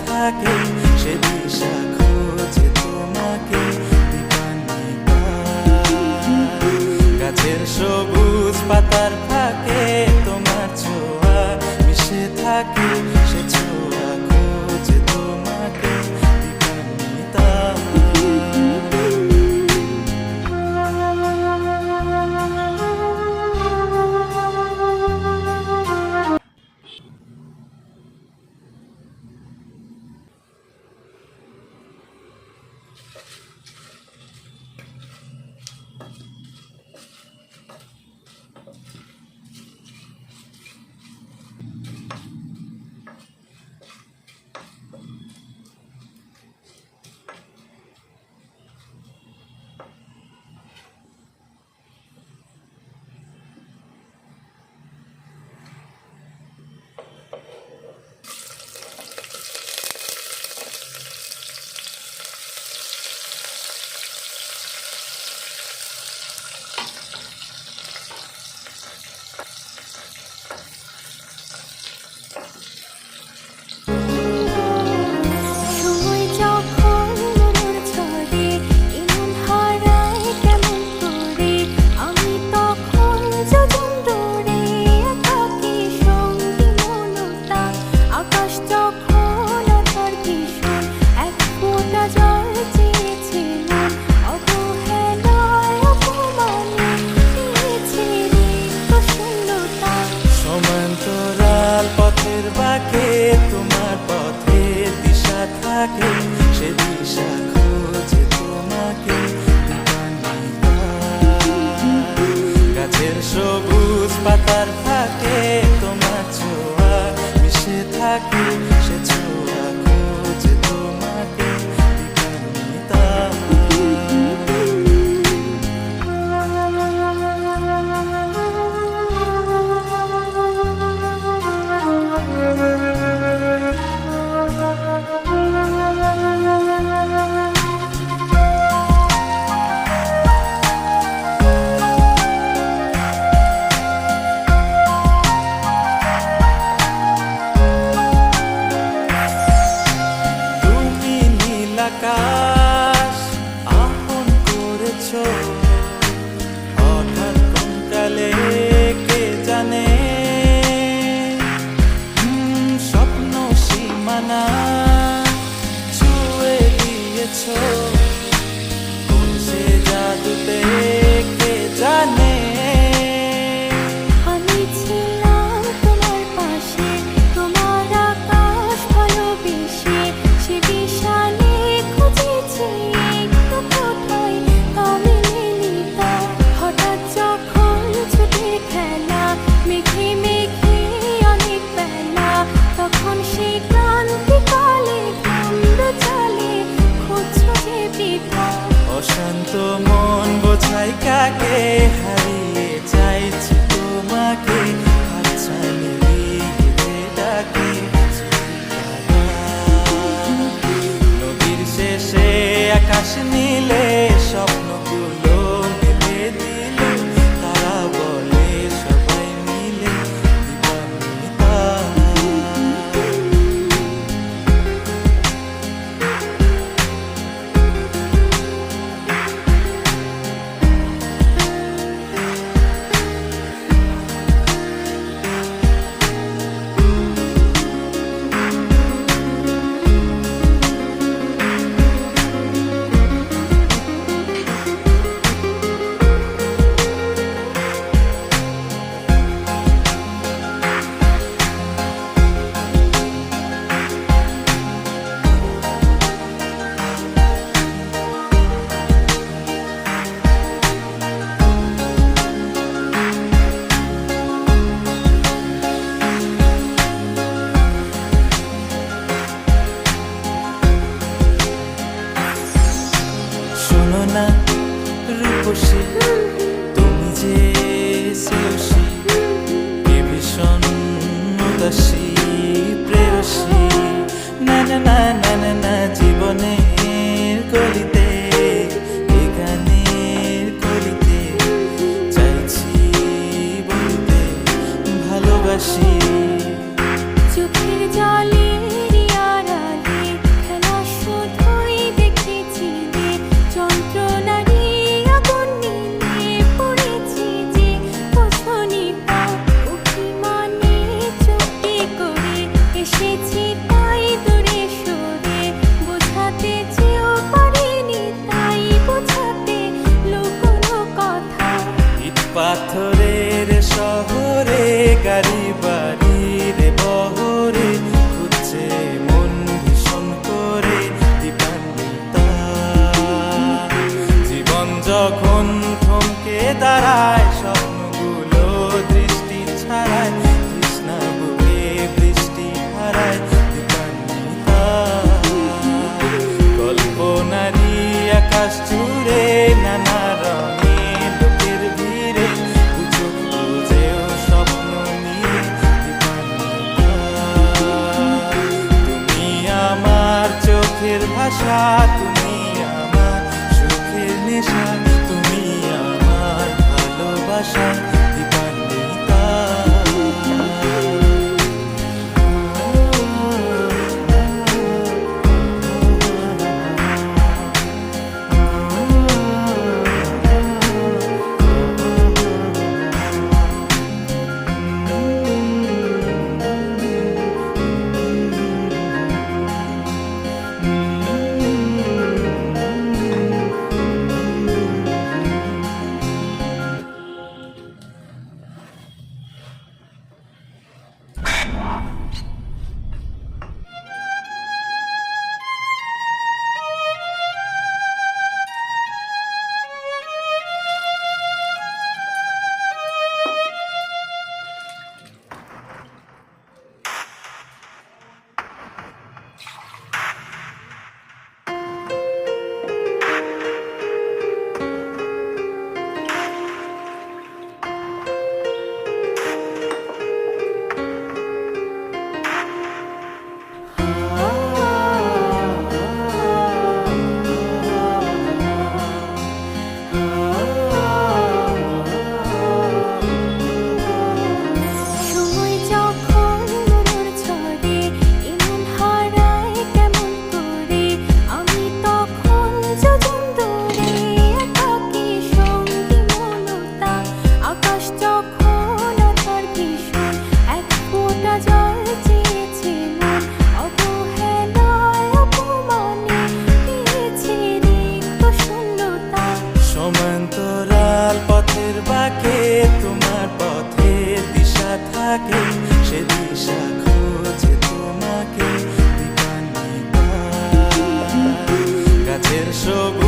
থাকে, সে দিশা খোঁজে তোমাকে দিবানিতা। গাছের সবুজ পাতার ফাঁকে তোমার ছোঁয়া মিশে থাকে, সে ছোঁয়া খোঁজে তোমাকে দিবানিতা। তোমার পথে দিশা থাকে, সে দিশা খোঁজে তোমাকে দিবানিতা। গাছের সবুজ পাতার ফাঁকে তোমার ছোঁয়া মিশে থাকে, সে ছোঁয়া খোঁজে তোমাকে দিবানিতা। আকাশ আপন করেছো হঠাৎ কোন কালে কে জানে, স্বপ্ন সীমানা ছুঁয়ে দিয়েছো কোন সে জাদুতে কে জানে। আমি ছিলাম তোমার পাশে, তোমার আকাশ ভালোবেসে, সে বিশালে খুঁজেছি একটু কোথায় আমি নিতা। হঠাৎ যখন ছুটির খেলা মেঘে মেঘে অনেক বেলা, তখন সেই ক্রান্তিকালে ধুম্র চালে খুঁজছো যে পিতা। অশান্ত মন বোঝাই কাকে, হারিয়ে চাইছি তোমাকে, হাতছানি দিয়ে ডাকে। নদীর শেষে আকাশ নীলে স্বপ্নগুলো মেলে দিল, তারা বলে সবাই মিলে দিবানিতা। না রূপসী তুমি যে শ্রেয়সী, কে ভীষণ উদাসী প্রেয়সী। না না না না না না জীবনের গলিতে, এ গানের কলিতে চাইছি বলতে ভালোবাসি। চোখের জলের আড়ালে যখন থমকে দাঁড়ায়, স্বপ্নগুলো দৃষ্টি ছাড়ায়, তৃষ্ণা বুকে বৃষ্টি হারায়, দীপান্বিতা কল্পনারি আকাশ জুড়ে নানা রঙে লোকের ভিড়ে বুঝো খুঁজেও স্বপ্ন নিয়ে, দীপান্বিতা তুমি আমার চোখের ভাষা, তুমি আমার সুখের নেশা, তুমি আমার ভালোবাসা, দীপান্বিতা। সময় যখন মনোর ঝড়ে এমন হারায় কেমন করে, আমি তখন যোজন দূরে একাকী সঙ্গী মনতা। আকাশ যখন অঝড় ভীষণ, এক ফোঁটা জল চেয়েছে মন, অবহেলায় অপমানে পেয়েছে রিক্ত শূন্যতা। সমান্তরাল পথের বাঁকে তোমার পথের দিশা থাকে, সে দিশা খোঁজে তোমাকে, দীপান্বিতা গাছের সবুজ